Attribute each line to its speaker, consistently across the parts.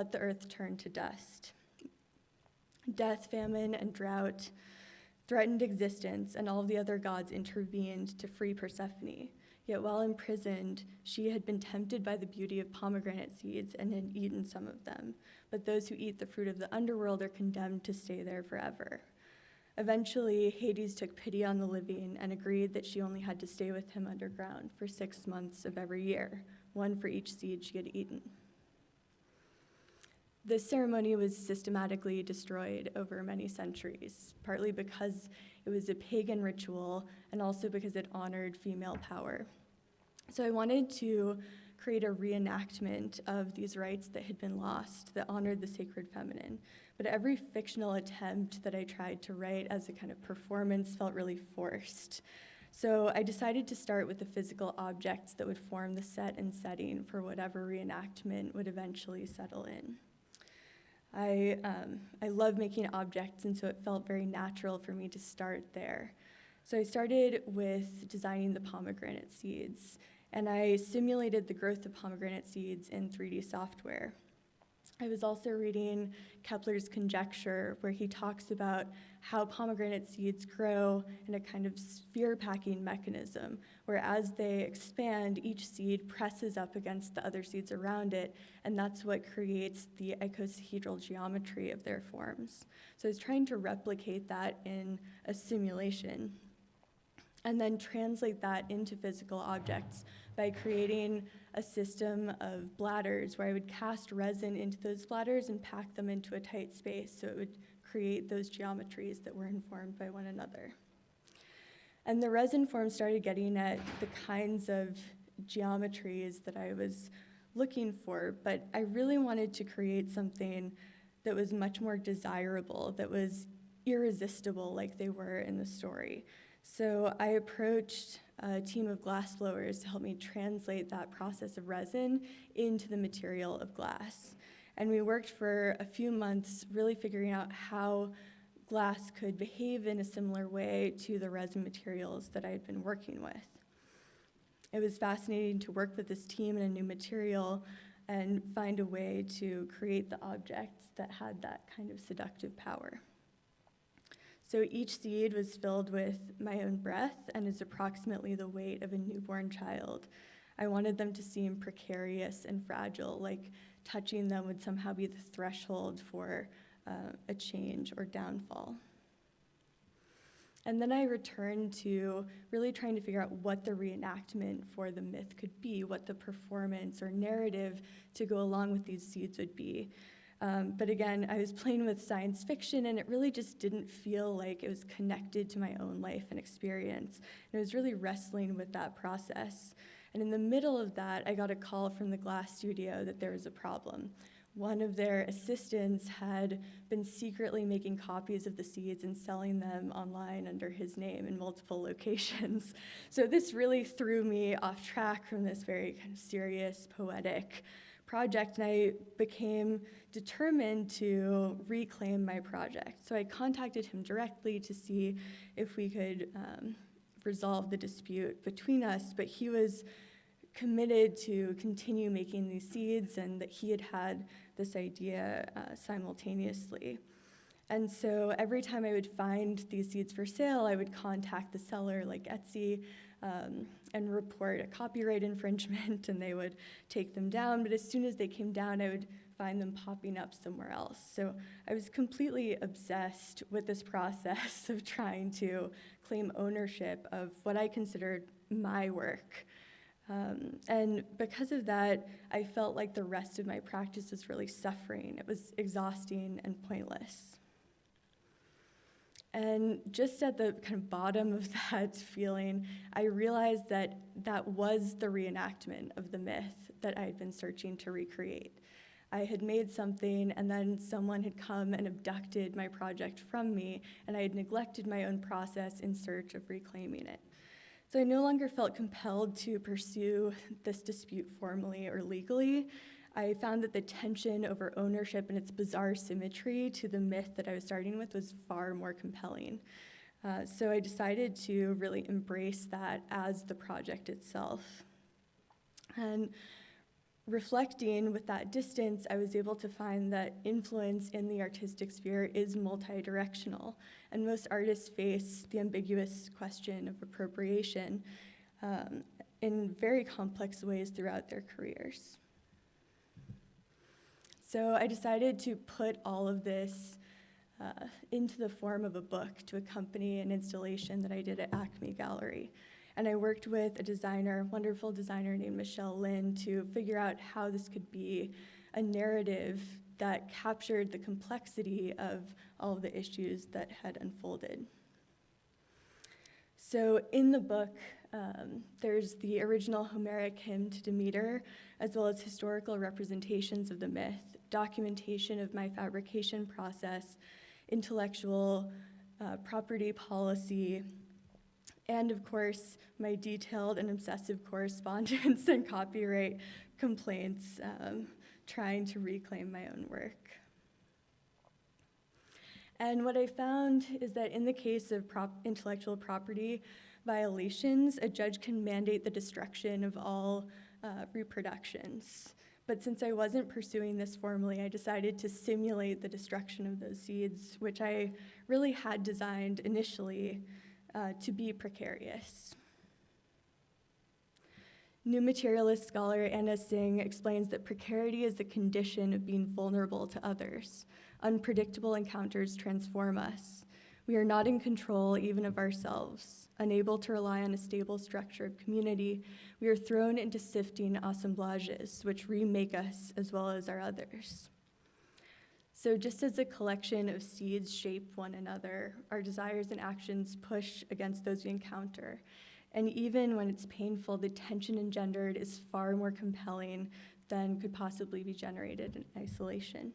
Speaker 1: let the earth turn to dust. Death, famine, and drought threatened existence, and all the other gods intervened to free Persephone. Yet while imprisoned, she had been tempted by the beauty of pomegranate seeds and had eaten some of them. But those who eat the fruit of the underworld are condemned to stay there forever. Eventually, Hades took pity on the living and agreed that she only had to stay with him underground for 6 months of every year, one for each seed she had eaten. This ceremony was systematically destroyed over many centuries, partly because it was a pagan ritual and also because it honored female power. So I wanted to create a reenactment of these rites that had been lost, that honored the sacred feminine. But every fictional attempt that I tried to write as a kind of performance felt really forced. So I decided to start with the physical objects that would form the set and setting for whatever reenactment would eventually settle in. I love making objects, and so it felt very natural for me to start there. So I started with designing the pomegranate seeds, and I simulated the growth of pomegranate seeds in 3D software. I was also reading Kepler's conjecture, where he talks about how pomegranate seeds grow in a kind of sphere-packing mechanism, where as they expand, each seed presses up against the other seeds around it, and that's what creates the icosahedral geometry of their forms. So I was trying to replicate that in a simulation, and then translate that into physical objects by creating a system of bladders where I would cast resin into those bladders and pack them into a tight space so it would create those geometries that were informed by one another. And the resin form started getting at the kinds of geometries that I was looking for, but I really wanted to create something that was much more desirable, that was irresistible like they were in the story. So I approached a team of glassblowers to help me translate that process of resin into the material of glass. And we worked for a few months really figuring out how glass could behave in a similar way to the resin materials that I had been working with. It was fascinating to work with this team in a new material and find a way to create the objects that had that kind of seductive power. So each seed was filled with my own breath and is approximately the weight of a newborn child. I wanted them to seem precarious and fragile, like touching them would somehow be the threshold for a change or downfall. And then I returned to really trying to figure out what the reenactment for the myth could be, what the performance or narrative to go along with these seeds would be. But again, I was playing with science fiction, and it really just didn't feel like it was connected to my own life and experience. And I was really wrestling with that process. And in the middle of that, I got a call from the glass studio that there was a problem. One of their assistants had been secretly making copies of the seeds and selling them online under his name in multiple locations. So this really threw me off track from this very kind of serious, poetic project, and I became determined to reclaim my project. So I contacted him directly to see if we could resolve the dispute between us, but he was committed to continue making these seeds and that he had had this idea simultaneously. And so every time I would find these seeds for sale, I would contact the seller, like Etsy, and report a copyright infringement, and they would take them down. But as soon as they came down, I would find them popping up somewhere else. So I was completely obsessed with this process of trying to claim ownership of what I considered my work. And because of that, I felt like the rest of my practice was really suffering. It was exhausting and pointless. And just at the kind of bottom of that feeling, I realized that that was the reenactment of the myth that I had been searching to recreate. I had made something, and then someone had come and abducted my project from me, and I had neglected my own process in search of reclaiming it. So I no longer felt compelled to pursue this dispute formally or legally. I found that the tension over ownership and its bizarre symmetry to the myth that I was starting with was far more compelling. So I decided to really embrace that as the project itself. And reflecting with that distance, I was able to find that influence in the artistic sphere is multi-directional, and most artists face the ambiguous question of appropriation in very complex ways throughout their careers. So I decided to put all of this into the form of a book to accompany an installation that I did at Acme Gallery. And I worked with a designer, wonderful designer named Michelle Lynn, to figure out how this could be a narrative that captured the complexity of all of the issues that had unfolded. So in the book, there's the original Homeric hymn to Demeter, as well as historical representations of the myth, documentation of my fabrication process, intellectual property policy, and of course, my detailed and obsessive correspondence and copyright complaints, trying to reclaim my own work. And what I found is that in the case of intellectual property violations, a judge can mandate the destruction of all reproductions. But since I wasn't pursuing this formally, I decided to simulate the destruction of those seeds, which I really had designed initially to be precarious. New materialist scholar Anna Singh explains that precarity is the condition of being vulnerable to others. Unpredictable encounters transform us. We are not in control even of ourselves. Unable to rely on a stable structure of community, we are thrown into sifting assemblages, which remake us as well as our others. So just as a collection of seeds shape one another, our desires and actions push against those we encounter. And even when it's painful, the tension engendered is far more compelling than could possibly be generated in isolation.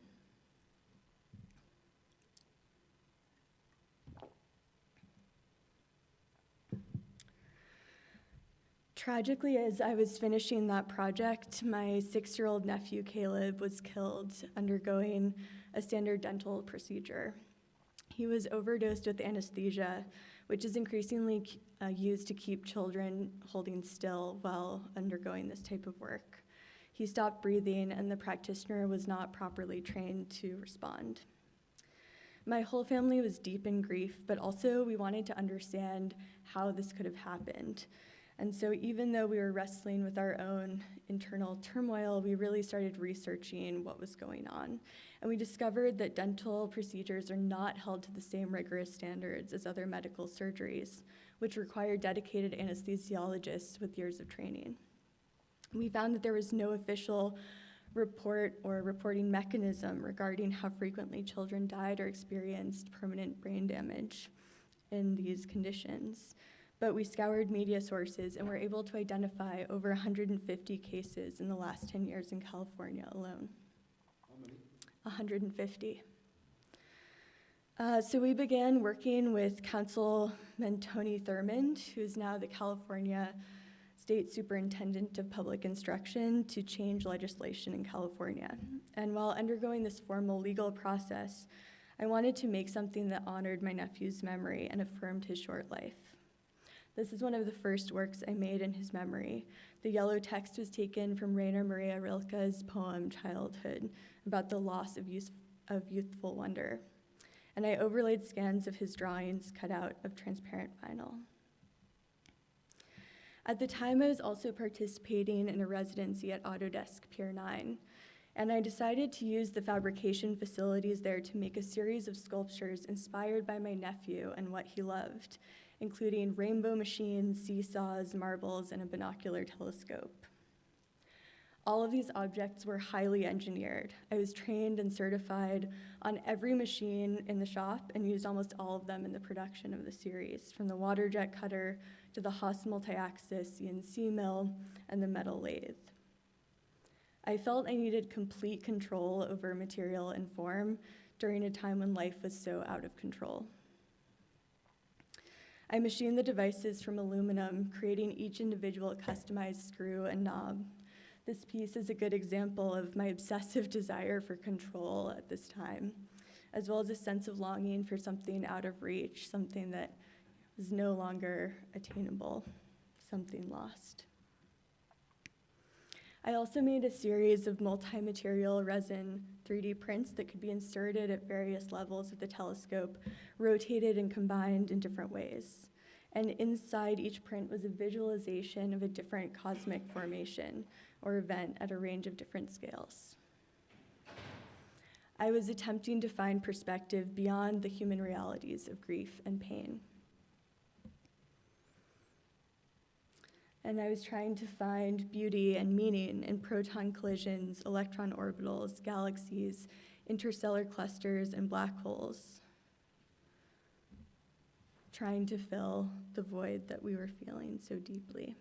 Speaker 1: Tragically, as I was finishing that project, my 6-year-old nephew, Caleb, was killed undergoing a standard dental procedure. He was overdosed with anesthesia, which is increasingly used to keep children holding still while undergoing this type of work. He stopped breathing, and the practitioner was not properly trained to respond. My whole family was deep in grief, but also we wanted to understand how this could have happened. And so even though we were wrestling with our own internal turmoil, we really started researching what was going on. And we discovered that dental procedures are not held to the same rigorous standards as other medical surgeries, which require dedicated anesthesiologists with years of training. We found that there was no official report or reporting mechanism regarding how frequently children died or experienced permanent brain damage in these conditions. But we scoured media sources and were able to identify over 150 cases in the last 10 years in California alone.
Speaker 2: How many?
Speaker 1: 150. So we began working with Councilman Tony Thurmond, who is now the California State Superintendent of Public Instruction, to change legislation in California. And while undergoing this formal legal process, I wanted to make something that honored my nephew's memory and affirmed his short life. This is one of the first works I made in his memory. The yellow text was taken from Rainer Maria Rilke's poem, Childhood, about the loss of youthful wonder. And I overlaid scans of his drawings cut out of transparent vinyl. At the time, I was also participating in a residency at Autodesk Pier 9, and I decided to use the fabrication facilities there to make a series of sculptures inspired by my nephew and what he loved, including rainbow machines, seesaws, marbles, and a binocular telescope. All of these objects were highly engineered. I was trained and certified on every machine in the shop and used almost all of them in the production of the series, from the water jet cutter to the Haas multi-axis CNC mill and the metal lathe. I felt I needed complete control over material and form during a time when life was so out of control. I machined the devices from aluminum, creating each individual customized screw and knob. This piece is a good example of my obsessive desire for control at this time, as well as a sense of longing for something out of reach, something that was no longer attainable, something lost. I also made a series of multi-material resin 3D prints that could be inserted at various levels of the telescope, rotated and combined in different ways. And inside each print was a visualization of a different cosmic formation or event at a range of different scales. I was attempting to find perspective beyond the human realities of grief and pain. And I was trying to find beauty and meaning in proton collisions, electron orbitals, galaxies, interstellar clusters, and black holes, trying to fill the void that we were feeling so deeply.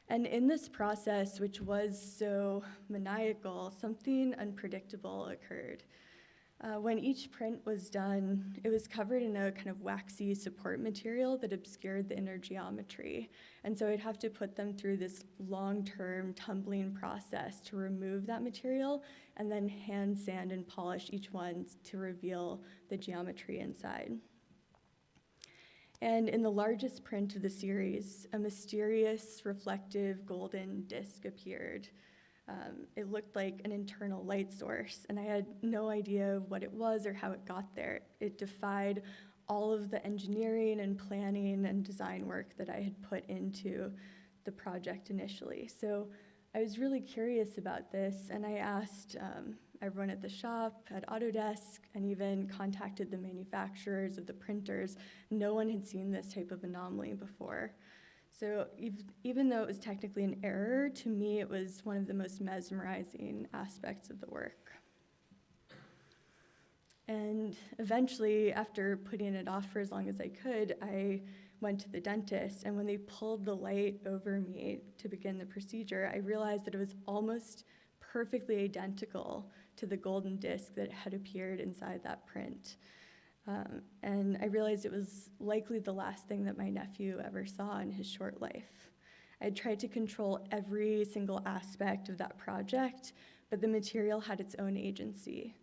Speaker 1: And in this process, which was so maniacal, something unpredictable occurred. When each print was done, it was covered in a kind of waxy support material that obscured the inner geometry. And so I'd have to put them through this long-term tumbling process to remove that material and then hand sand and polish each one to reveal the geometry inside. And in the largest print of the series, a mysterious reflective golden disc appeared. It looked like an internal light source, and I had no idea what it was or how it got there. It defied all of the engineering and planning and design work that I had put into the project initially. So I was really curious about this, and I asked everyone at the shop, at Autodesk, and even contacted the manufacturers of the printers. No one had seen this type of anomaly before. So even though it was technically an error, to me it was one of the most mesmerizing aspects of the work. And eventually, after putting it off for as long as I could, I went to the dentist, and when they pulled the light over me to begin the procedure, I realized that it was almost perfectly identical to the golden disc that had appeared inside that print. And I realized it was likely the last thing that my nephew ever saw in his short life. I tried to control every single aspect of that project, but the material had its own agency.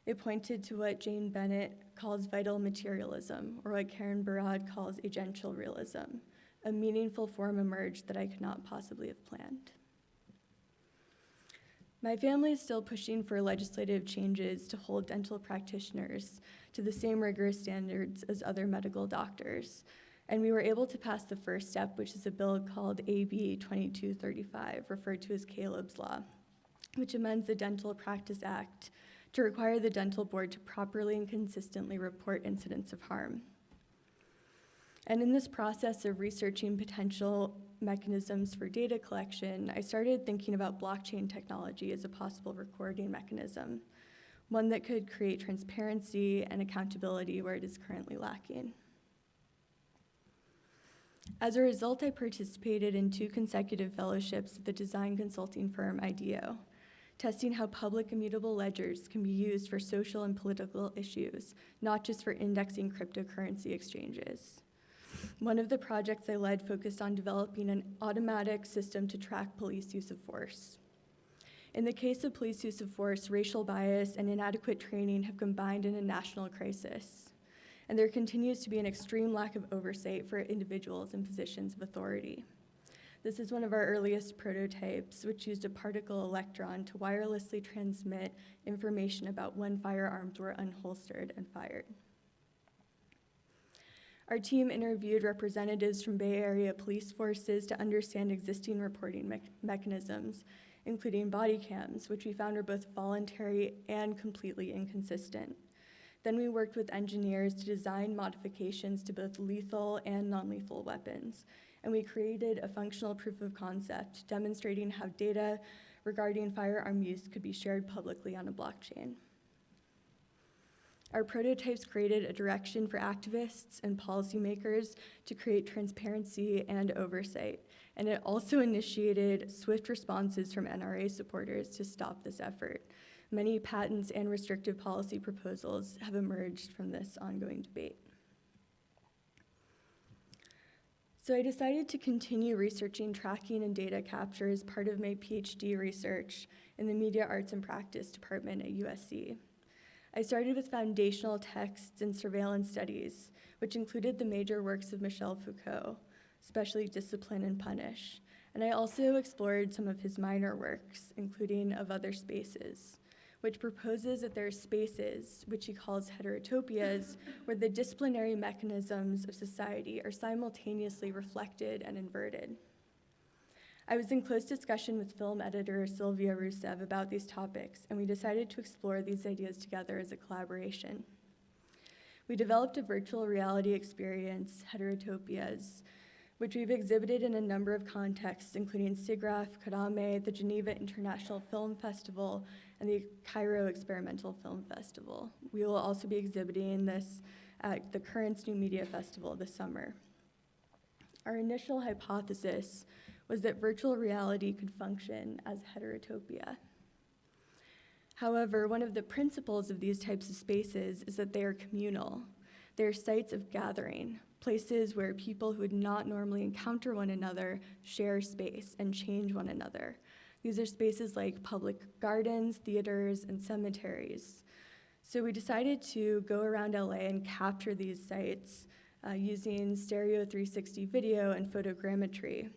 Speaker 1: It pointed to what Jane Bennett calls vital materialism, or what Karen Barad calls agential realism. A meaningful form emerged that I could not possibly have planned. My family is still pushing for legislative changes to hold dental practitioners to the same rigorous standards as other medical doctors. And we were able to pass the first step, which is a bill called AB 2235, referred to as Caleb's Law, which amends the Dental Practice Act to require the dental board to properly and consistently report incidents of harm. And in this process of researching potential mechanisms for data collection, I started thinking about blockchain technology as a possible recording mechanism, one that could create transparency and accountability where it is currently lacking. As a result, I participated in 2 consecutive fellowships at the design consulting firm IDEO, testing how public immutable ledgers can be used for social and political issues, not just for indexing cryptocurrency exchanges. One of the projects I led focused on developing an automatic system to track police use of force. In the case of police use of force, racial bias and inadequate training have combined in a national crisis, and there continues to be an extreme lack of oversight for individuals in positions of authority. This is one of our earliest prototypes, which used a particle electron to wirelessly transmit information about when firearms were unholstered and fired. Our team interviewed representatives from Bay Area police forces to understand existing reporting mechanisms, including body cams, which we found were both voluntary and completely inconsistent. Then we worked with engineers to design modifications to both lethal and non-lethal weapons, and we created a functional proof of concept demonstrating how data regarding firearm use could be shared publicly on a blockchain. Our prototypes created a direction for activists and policymakers to create transparency and oversight, and it also initiated swift responses from NRA supporters to stop this effort. Many patents and restrictive policy proposals have emerged from this ongoing debate. So I decided to continue researching tracking and data capture as part of my PhD research in the Media Arts and Practice department at USC. I started with foundational texts and surveillance studies, which included the major works of Michel Foucault, especially Discipline and Punish, And I also explored some of his minor works, including Of Other Spaces, which proposes that there are spaces, which he calls heterotopias, where the disciplinary mechanisms of society are simultaneously reflected and inverted. I was in close discussion with film editor Sylvia Rusev about these topics, and we decided to explore these ideas together as a collaboration. We developed a virtual reality experience, Heterotopias, which we've exhibited in a number of contexts, including SIGGRAPH, Karame, the Geneva International Film Festival, and the Cairo Experimental Film Festival. We will also be exhibiting this at the Currents New Media Festival this summer. Our initial hypothesis was that virtual reality could function as heterotopia. However, one of the principles of these types of spaces is that they are communal. They are sites of gathering, places where people who would not normally encounter one another share space and change one another. These are spaces like public gardens, theaters, and cemeteries. So we decided to go around LA and capture these sites using stereo 360 video and photogrammetry.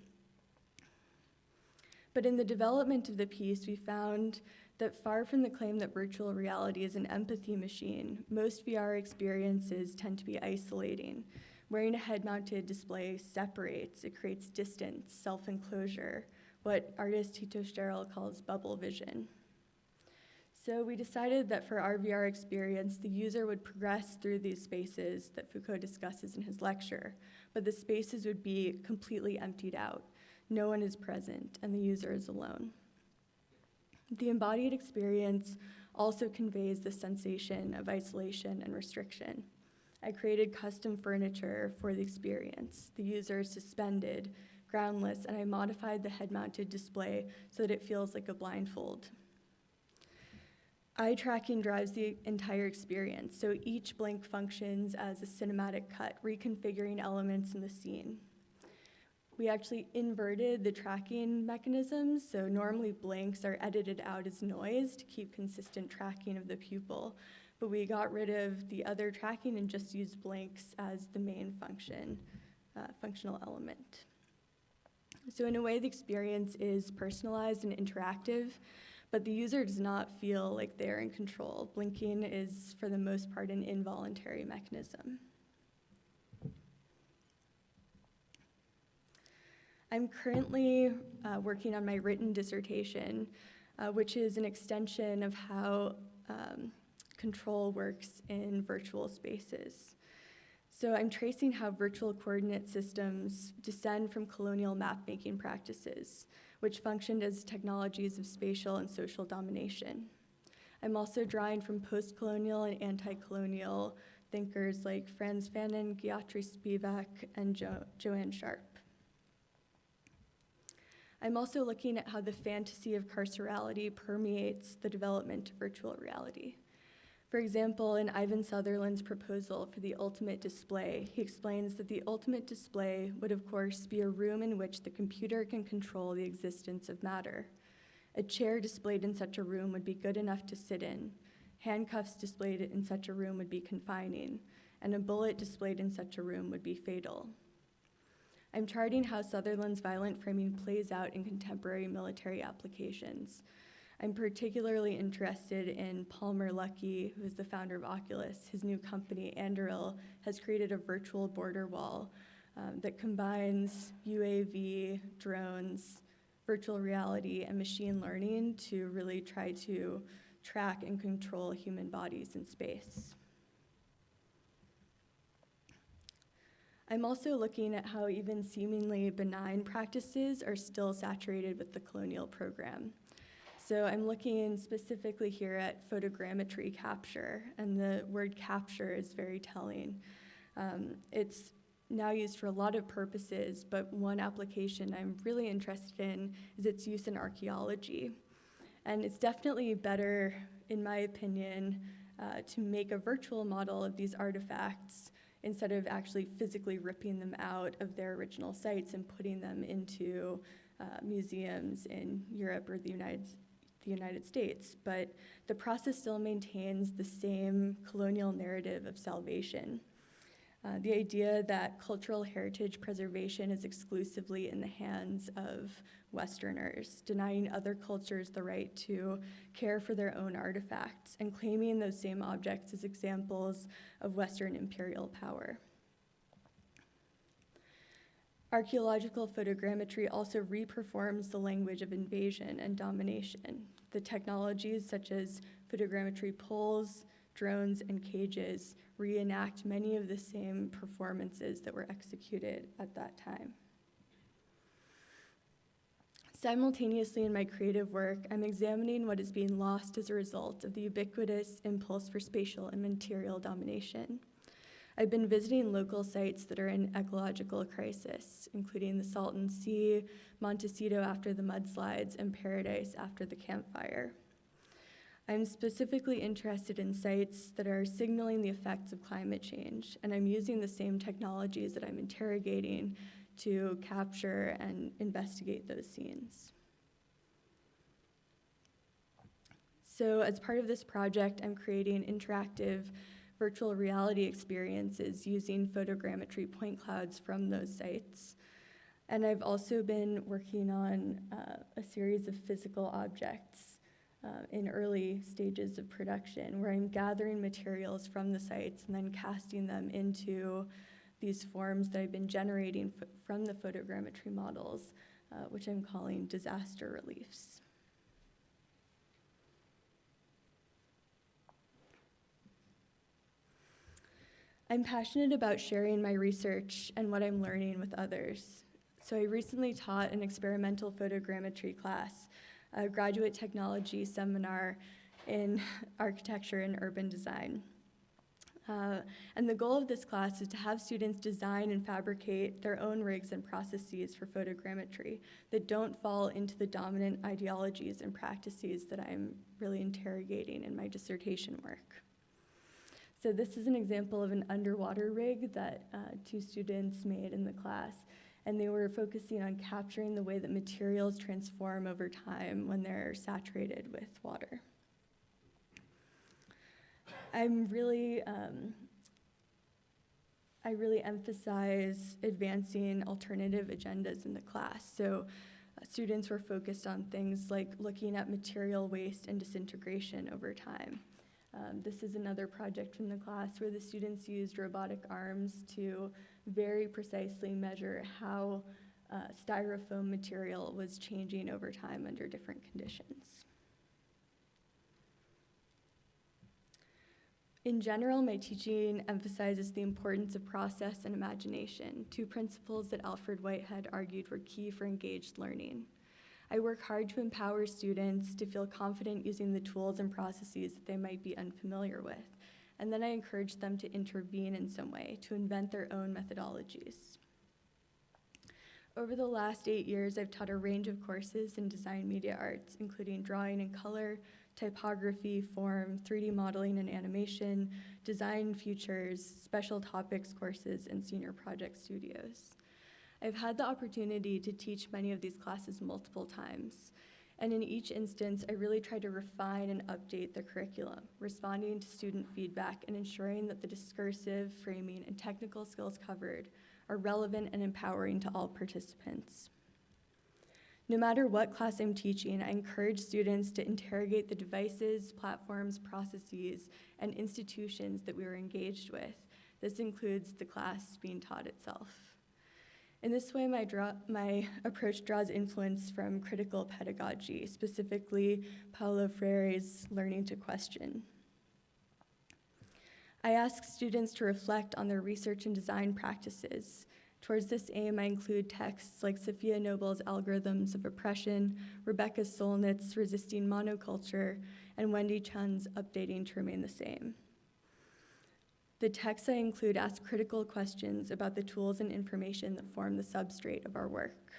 Speaker 1: But in the development of the piece, we found that far from the claim that virtual reality is an empathy machine, most VR experiences tend to be isolating. Wearing a head-mounted display separates, it creates distance, self-enclosure, what artist Tito Sterl calls bubble vision. So we decided that for our VR experience, the user would progress through these spaces that Foucault discusses in his lecture, but the spaces would be completely emptied out. No one is present, and the user is alone. The embodied experience also conveys the sensation of isolation and restriction. I created custom furniture for the experience. The user is suspended, groundless, and I modified the head-mounted display so that it feels like a blindfold. Eye tracking drives the entire experience, so each blink functions as a cinematic cut, reconfiguring elements in the scene. We actually inverted the tracking mechanisms, so normally blinks are edited out as noise to keep consistent tracking of the pupil, but we got rid of the other tracking and just used blinks as the main functional element. So in a way, the experience is personalized and interactive, but the user does not feel like they're in control. Blinking is, for the most part, an involuntary mechanism. I'm currently working on my written dissertation, which is an extension of how control works in virtual spaces. So I'm tracing how virtual coordinate systems descend from colonial map-making practices, which functioned as technologies of spatial and social domination. I'm also drawing from post-colonial and anti-colonial thinkers like Frantz Fanon, Gayatri Spivak, and Joanne Sharp. I'm also looking at how the fantasy of carcerality permeates the development of virtual reality. For example, in Ivan Sutherland's proposal for the ultimate display, he explains that the ultimate display would, of course, be a room in which the computer can control the existence of matter. A chair displayed in such a room would be good enough to sit in. Handcuffs displayed in such a room would be confining, and a bullet displayed in such a room would be fatal. I'm charting how Sutherland's violent framing plays out in contemporary military applications. I'm particularly interested in Palmer Luckey, who is the founder of Oculus. His new company, Anduril, has created a virtual border wall that combines UAV, drones, virtual reality, and machine learning to really try to track and control human bodies in space. I'm also looking at how even seemingly benign practices are still saturated with the colonial program. So I'm looking specifically here at photogrammetry capture, and the word capture is very telling. It's now used for a lot of purposes, but one application I'm really interested in is its use in archaeology. And it's definitely better, in my opinion, to make a virtual model of these artifacts instead of actually physically ripping them out of their original sites and putting them into museums in Europe or the United States. But the process still maintains the same colonial narrative of salvation. The idea that cultural heritage preservation is exclusively in the hands of Westerners, denying other cultures the right to care for their own artifacts and claiming those same objects as examples of Western imperial power. Archaeological photogrammetry also reperforms the language of invasion and domination. The technologies such as photogrammetry poles, drones, and cages reenact many of the same performances that were executed at that time. Simultaneously in my creative work, I'm examining what is being lost as a result of the ubiquitous impulse for spatial and material domination. I've been visiting local sites that are in ecological crisis, including the Salton Sea, Montecito after the mudslides, and Paradise after the Camp Fire. I'm specifically interested in sites that are signaling the effects of climate change, and I'm using the same technologies that I'm interrogating to capture and investigate those scenes. So as part of this project, I'm creating interactive virtual reality experiences using photogrammetry point clouds from those sites. And I've also been working on a series of physical objects in early stages of production, where I'm gathering materials from the sites and then casting them into these forms that I've been generating from the photogrammetry models, which I'm calling disaster reliefs. I'm passionate about sharing my research and what I'm learning with others. So I recently taught an experimental photogrammetry class, a graduate technology seminar in architecture and urban design. And the goal of this class is to have students design and fabricate their own rigs and processes for photogrammetry that don't fall into the dominant ideologies and practices that I'm really interrogating in my dissertation work. So this is an example of an underwater rig that two students made in the class, and they were focusing on capturing the way that materials transform over time when they're saturated with water. I really emphasize advancing alternative agendas in the class. So students were focused on things like looking at material waste and disintegration over time. This is another project from the class where the students used robotic arms to very precisely measure how styrofoam material was changing over time under different conditions. In general, my teaching emphasizes the importance of process and imagination, two principles that Alfred Whitehead argued were key for engaged learning. I work hard to empower students to feel confident using the tools and processes that they might be unfamiliar with, and then I encourage them to intervene in some way, to invent their own methodologies. Over the last 8 years, I've taught a range of courses in design media arts, including drawing and color, typography, form, 3D modeling and animation, design futures, special topics courses, and senior project studios. I've had the opportunity to teach many of these classes multiple times, and in each instance, I really try to refine and update the curriculum, responding to student feedback and ensuring that the discursive, framing, and technical skills covered are relevant and empowering to all participants. No matter what class I'm teaching, I encourage students to interrogate the devices, platforms, processes, and institutions that we were engaged with. This includes the class being taught itself. In this way, my approach draws influence from critical pedagogy, specifically Paulo Freire's learning to question. I ask students to reflect on their research and design practices. Towards this aim, I include texts like Sophia Noble's Algorithms of Oppression, Rebecca Solnit's Resisting Monoculture, and Wendy Chun's Updating to Remain the Same. The texts I include ask critical questions about the tools and information that form the substrate of our work.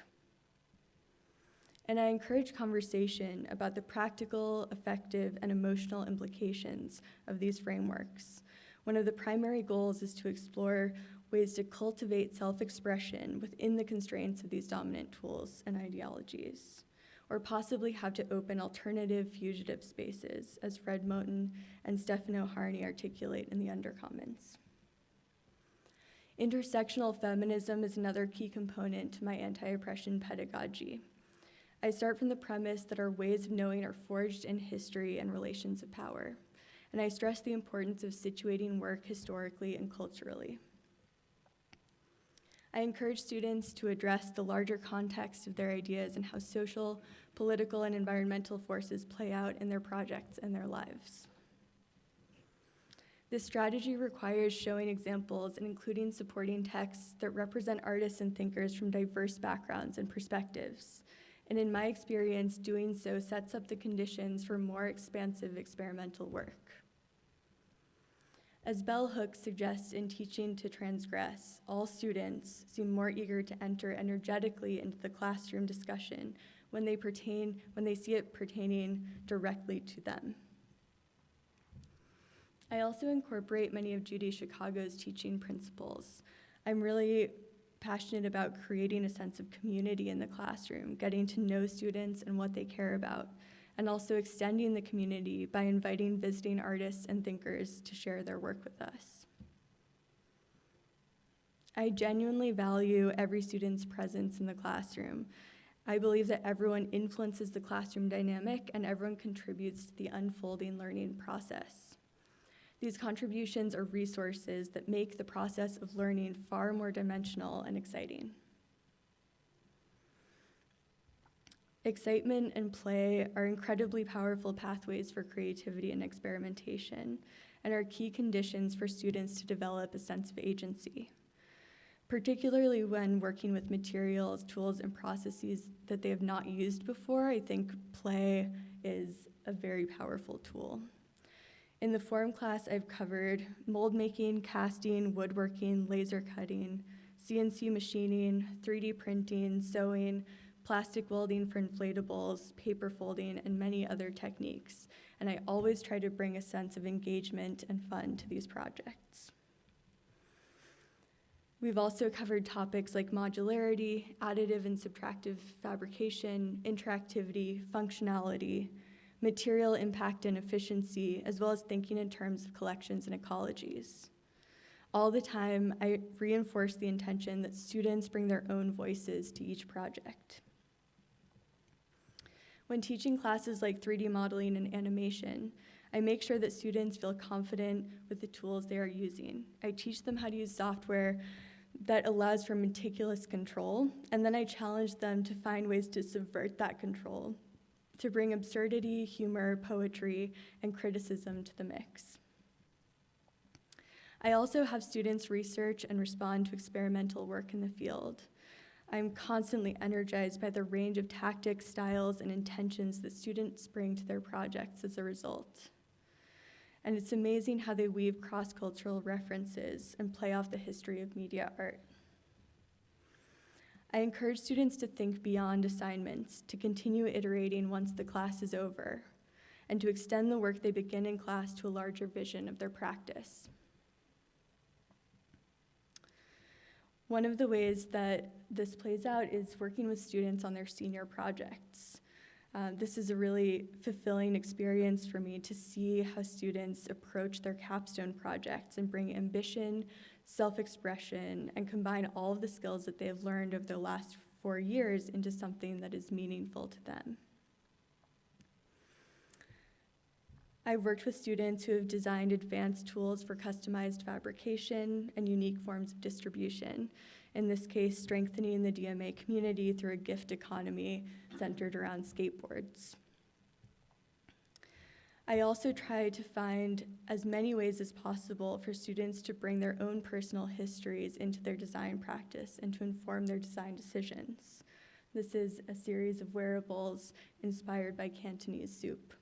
Speaker 1: And I encourage conversation about the practical, effective, and emotional implications of these frameworks. One of the primary goals is to explore ways to cultivate self-expression within the constraints of these dominant tools and ideologies, or possibly have to open alternative fugitive spaces, as Fred Moten and Stefano Harney articulate in the Undercommons. Intersectional feminism is another key component to my anti-oppression pedagogy. I start from the premise that our ways of knowing are forged in history and relations of power, and I stress the importance of situating work historically and culturally. I encourage students to address the larger context of their ideas and how social, political, and environmental forces play out in their projects and their lives. This strategy requires showing examples and including supporting texts that represent artists and thinkers from diverse backgrounds and perspectives. And in my experience, doing so sets up the conditions for more expansive experimental work. As Bell Hooks suggests in Teaching to Transgress, all students seem more eager to enter energetically into the classroom discussion when they see it pertaining directly to them. I also incorporate many of Judy Chicago's teaching principles. I'm really passionate about creating a sense of community in the classroom, getting to know students and what they care about, and also extending the community by inviting visiting artists and thinkers to share their work with us. I genuinely value every student's presence in the classroom. I believe that everyone influences the classroom dynamic and everyone contributes to the unfolding learning process. These contributions are resources that make the process of learning far more dimensional and exciting. Excitement and play are incredibly powerful pathways for creativity and experimentation, and are key conditions for students to develop a sense of agency, particularly when working with materials, tools, and processes that they have not used before. I think play is a very powerful tool. In the form class, I've covered mold making, casting, woodworking, laser cutting, CNC machining, 3D printing, sewing, plastic welding for inflatables, paper folding, and many other techniques. And I always try to bring a sense of engagement and fun to these projects. We've also covered topics like modularity, additive and subtractive fabrication, interactivity, functionality, material impact and efficiency, as well as thinking in terms of collections and ecologies. All the time, I reinforce the intention that students bring their own voices to each project. When teaching classes like 3D modeling and animation, I make sure that students feel confident with the tools they are using. I teach them how to use software that allows for meticulous control, and then I challenge them to find ways to subvert that control, to bring absurdity, humor, poetry, and criticism to the mix. I also have students research and respond to experimental work in the field. I'm constantly energized by the range of tactics, styles, and intentions that students bring to their projects as a result. And it's amazing how they weave cross-cultural references and play off the history of media art. I encourage students to think beyond assignments, to continue iterating once the class is over, and to extend the work they begin in class to a larger vision of their practice. One of the ways that this plays out is working with students on their senior projects. This is a really fulfilling experience for me to see how students approach their capstone projects and bring ambition, self-expression, and combine all of the skills that they have learned over the last 4 years into something that is meaningful to them. I've worked with students who have designed advanced tools for customized fabrication and unique forms of distribution, in this case, strengthening the DMA community through a gift economy centered around skateboards. I also try to find as many ways as possible for students to bring their own personal histories into their design practice and to inform their design decisions. This is a series of wearables inspired by Cantonese soup.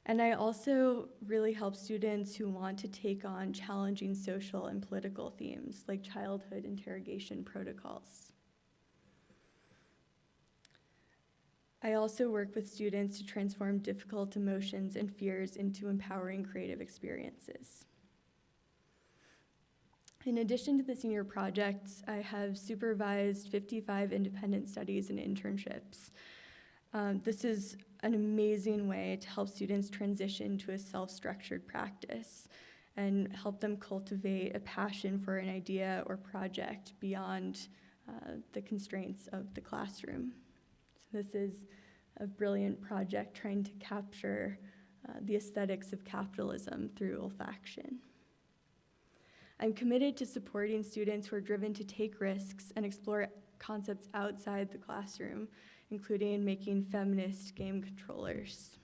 Speaker 1: And I also really help students who want to take on challenging social and political themes like childhood interrogation protocols. I also work with students to transform difficult emotions and fears into empowering creative experiences. In addition to the senior projects, I have supervised 55 independent studies and internships. This is an amazing way to help students transition to a self-structured practice. and help them cultivate a passion for an idea or project beyond the constraints of the classroom. So this is a brilliant project trying to capture the aesthetics of capitalism through olfaction. I'm committed to supporting students who are driven to take risks and explore concepts outside the classroom, including making feminist game controllers.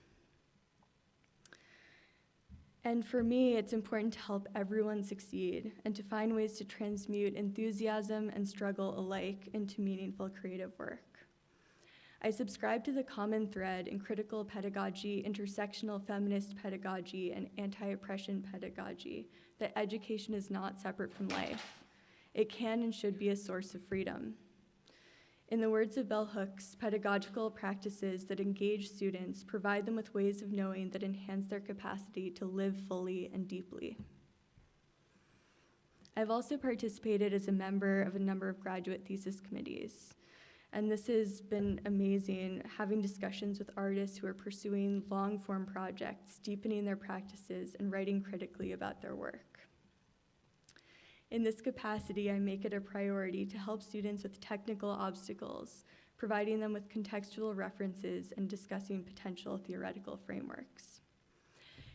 Speaker 1: And for me, it's important to help everyone succeed and to find ways to transmute enthusiasm and struggle alike into meaningful creative work. I subscribe to the common thread in critical pedagogy, intersectional feminist pedagogy, and anti-oppression pedagogy that education is not separate from life. It can and should be a source of freedom. In the words of Bell Hooks, pedagogical practices that engage students provide them with ways of knowing that enhance their capacity to live fully and deeply. I've also participated as a member of a number of graduate thesis committees. And this has been amazing, having discussions with artists who are pursuing long-form projects, deepening their practices, and writing critically about their work. In this capacity, I make it a priority to help students with technical obstacles, providing them with contextual references and discussing potential theoretical frameworks.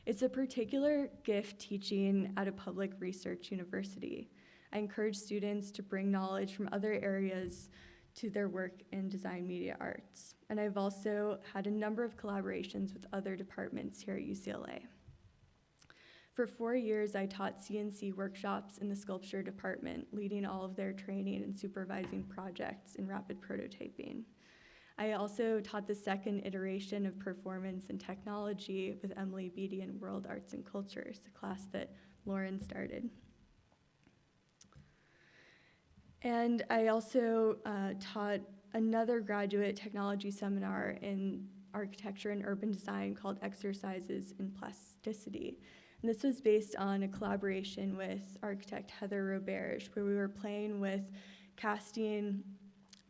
Speaker 1: It's a particular gift teaching at a public research university. I encourage students to bring knowledge from other areas to their work in design media arts. And I've also had a number of collaborations with other departments here at UCLA. For 4 years, I taught CNC workshops in the sculpture department, leading all of their training and supervising projects in rapid prototyping. I also taught the second iteration of performance and technology with Emily Beatty in World Arts and Cultures, a class that Lauren started. And I also taught another graduate technology seminar in architecture and urban design called Exercises in Plasticity. And this was based on a collaboration with architect Heather Roberge, where we were playing with casting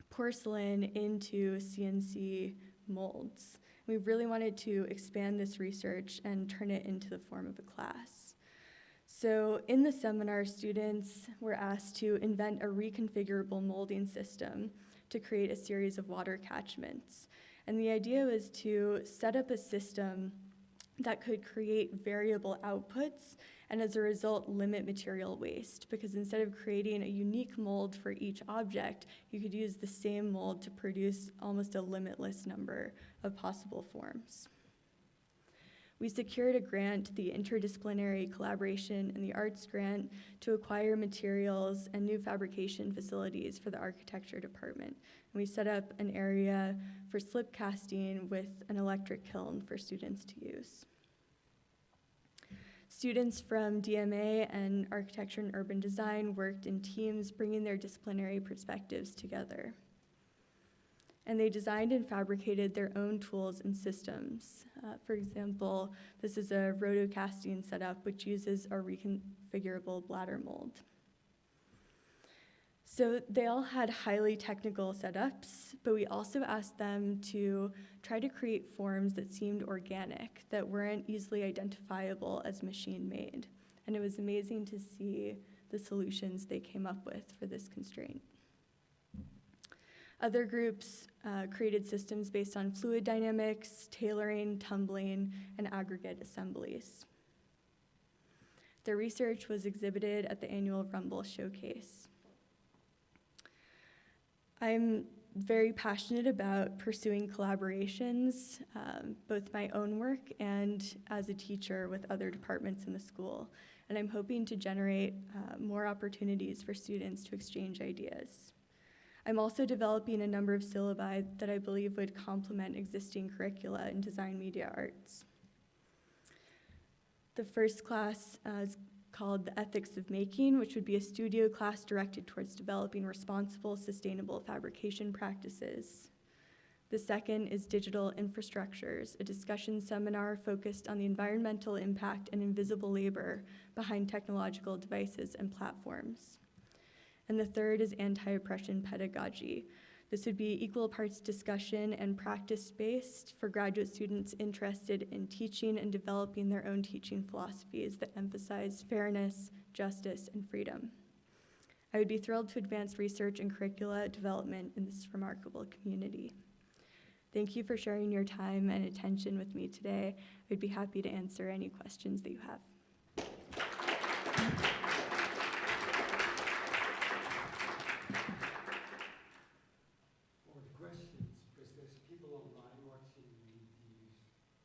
Speaker 1: porcelain into CNC molds. We really wanted to expand this research and turn it into the form of a class. So in the seminar, students were asked to invent a reconfigurable molding system to create a series of water catchments. And the idea was to set up a system that could create variable outputs and as a result limit material waste, because instead of creating a unique mold for each object, you could use the same mold to produce almost a limitless number of possible forms. We secured a grant, the Interdisciplinary Collaboration in the Arts Grant, to acquire materials and new fabrication facilities for the architecture department. And we set up an area for slip casting with an electric kiln for students to use. Students from DMA and architecture and urban design worked in teams, bringing their disciplinary perspectives together. And they designed and fabricated their own tools and systems. For example, this is a rotocasting setup which uses a reconfigurable bladder mold. So they all had highly technical setups, but we also asked them to try to create forms that seemed organic, that weren't easily identifiable as machine-made. And it was amazing to see the solutions they came up with for this constraint. Other groups created systems based on fluid dynamics, tailoring, tumbling, and aggregate assemblies. Their research was exhibited at the annual Rumble Showcase. I'm very passionate about pursuing collaborations, both my own work and as a teacher with other departments in the school. And I'm hoping to generate more opportunities for students to exchange ideas. I'm also developing a number of syllabi that I believe would complement existing curricula in design media arts. The first class is called The Ethics of Making, which would be a studio class directed towards developing responsible, sustainable fabrication practices. The second is Digital Infrastructures, a discussion seminar focused on the environmental impact and invisible labor behind technological devices and platforms. And the third is Anti-Oppression Pedagogy. This would be equal parts discussion and practice-based for graduate students interested in teaching and developing their own teaching philosophies that emphasize fairness, justice, and freedom. I would be thrilled to advance research and curricula development in this remarkable community. Thank you for sharing your time and attention with me today. I'd be happy to answer any questions that you have.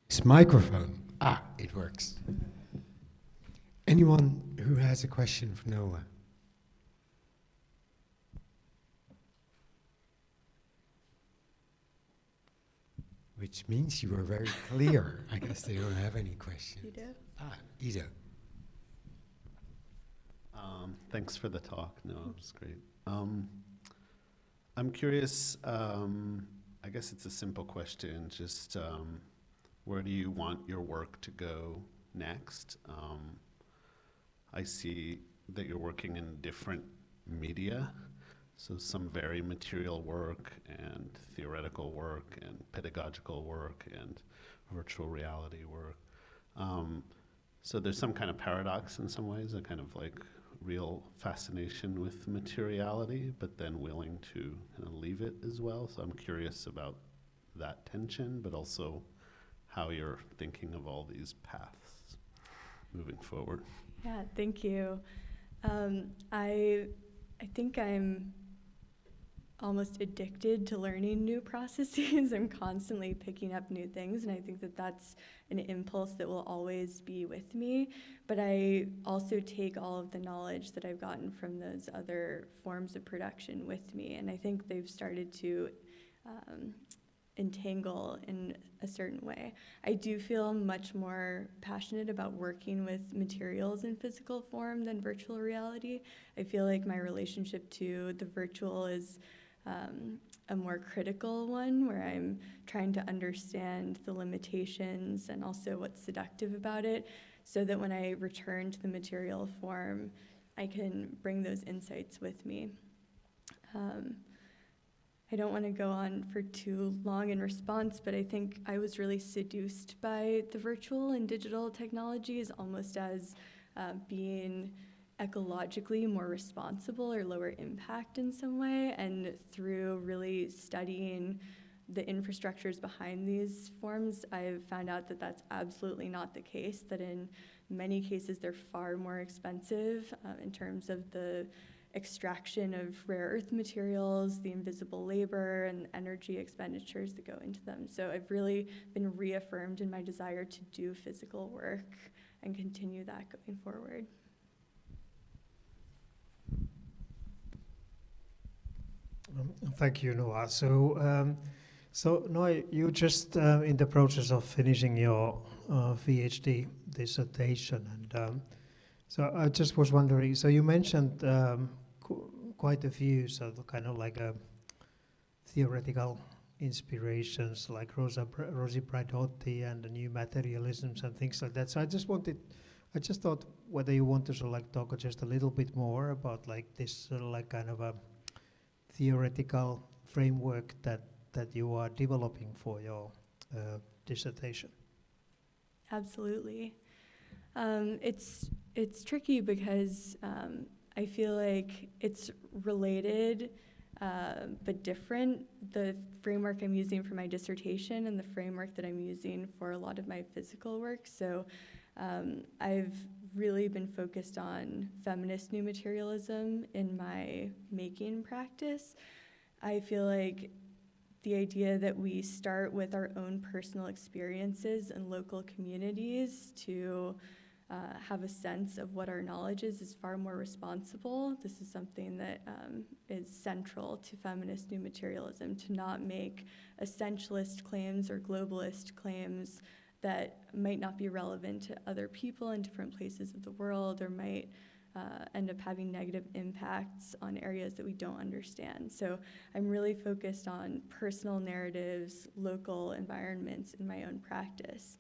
Speaker 2: This microphone. It works. Anyone who has a question for Noa? Which means you are very clear. I guess they don't have any questions. Ido.
Speaker 3: Thanks for the talk. No, it was great. I'm curious, I guess it's a simple question, just where do you want your work to go next? I see that you're working in different media, so some very material work and theoretical work and pedagogical work and virtual reality work. So there's some kind of paradox in some ways, a kind of like real fascination with materiality, but then willing to kind of leave it as well. So I'm curious about that tension, but also how you're thinking of all these paths moving forward.
Speaker 1: Yeah, thank you. I think I'm almost addicted to learning new processes. I'm constantly picking up new things, and I think that that's an impulse that will always be with me. But I also take all of the knowledge that I've gotten from those other forms of production with me, and I think they've started to entangle in a certain way. I do feel much more passionate about working with materials in physical form than virtual reality. I feel like my relationship to the virtual is a more critical one, where I'm trying to understand the limitations and also what's seductive about it, so that when I return to the material form, I can bring those insights with me. I don't want to go on for too long in response, but I think I was really seduced by the virtual and digital technologies almost as being ecologically more responsible or lower impact in some way. And through really studying the infrastructures behind these forms, I've found out that that's absolutely not the case, that in many cases they're far more expensive in terms of the extraction of rare earth materials, the invisible labor, and energy expenditures that go into them. So I've really been reaffirmed in my desire to do physical work and continue that going forward.
Speaker 4: Thank you, Noa. So Noa, you're just in the process of finishing your PhD dissertation, and so I just was wondering. So you mentioned quite a few sort of kind of like theoretical inspirations, like Rosi Braidotti and the new materialisms and things like that. So I just thought whether you want to sort of like talk just a little bit more about like this like kind of a theoretical framework that you are developing for your dissertation.
Speaker 1: Absolutely. It's tricky because I feel like it's related but different, the framework I'm using for my dissertation and the framework that I'm using for a lot of my physical work. So I've really been focused on feminist new materialism in my making practice. I feel like the idea that we start with our own personal experiences and local communities to have a sense of what our knowledge is far more responsible. This is something that is central to feminist new materialism, to not make essentialist claims or globalist claims that might not be relevant to other people in different places of the world, or might end up having negative impacts on areas that we don't understand. So I'm really focused on personal narratives, local environments in my own practice.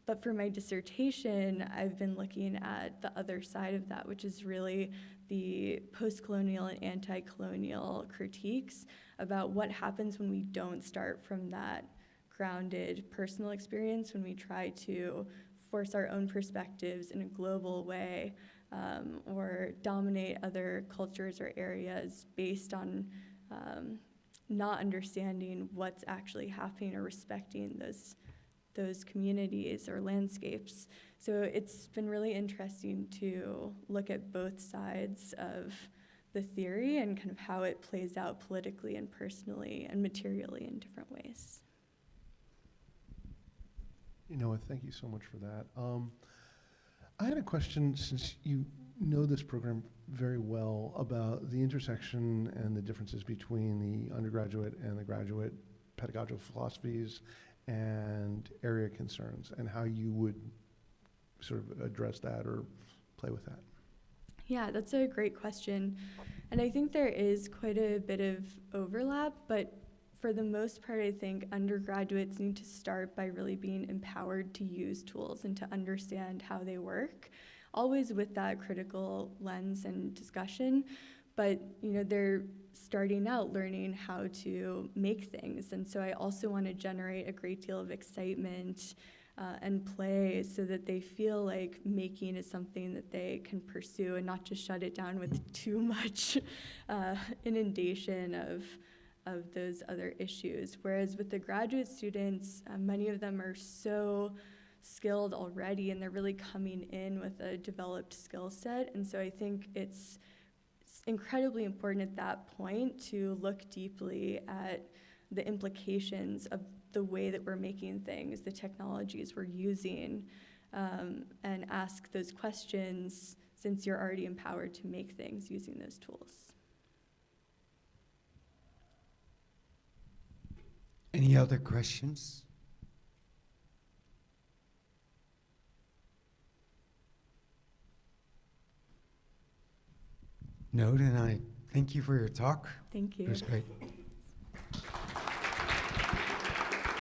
Speaker 1: But for my dissertation, I've been looking at the other side of that, which is really the post-colonial and anti-colonial critiques about what happens when we don't start from that grounded personal experience, when we try to force our own perspectives in a global way, or dominate other cultures or areas based on not understanding what's actually happening or respecting those communities or landscapes. So it's been really interesting to look at both sides of the theory and kind of how it plays out politically and personally and materially in different ways.
Speaker 5: Thank you so much for that. I had a question, since you know this program very well, about the intersection and the differences between the undergraduate and the graduate pedagogical philosophies and area concerns, and how you would sort of address that or play with that.
Speaker 1: Yeah, that's a great question. And I think there is quite a bit of overlap, but for the most part, I think undergraduates need to start by really being empowered to use tools and to understand how they work, always with that critical lens and discussion. But they're starting out learning how to make things, and so I also want to generate a great deal of excitement and play, so that they feel like making is something that they can pursue and not just shut it down with too much inundation of those other issues. Whereas with the graduate students, many of them are so skilled already, and they're really coming in with a developed skill set, and so I think it's incredibly important at that point to look deeply at the implications of the way that we're making things, the technologies we're using, and ask those questions, since you're already empowered to make things using those tools.
Speaker 2: Any other questions? No, then I thank you for your talk.
Speaker 1: Thank you.
Speaker 2: It was great.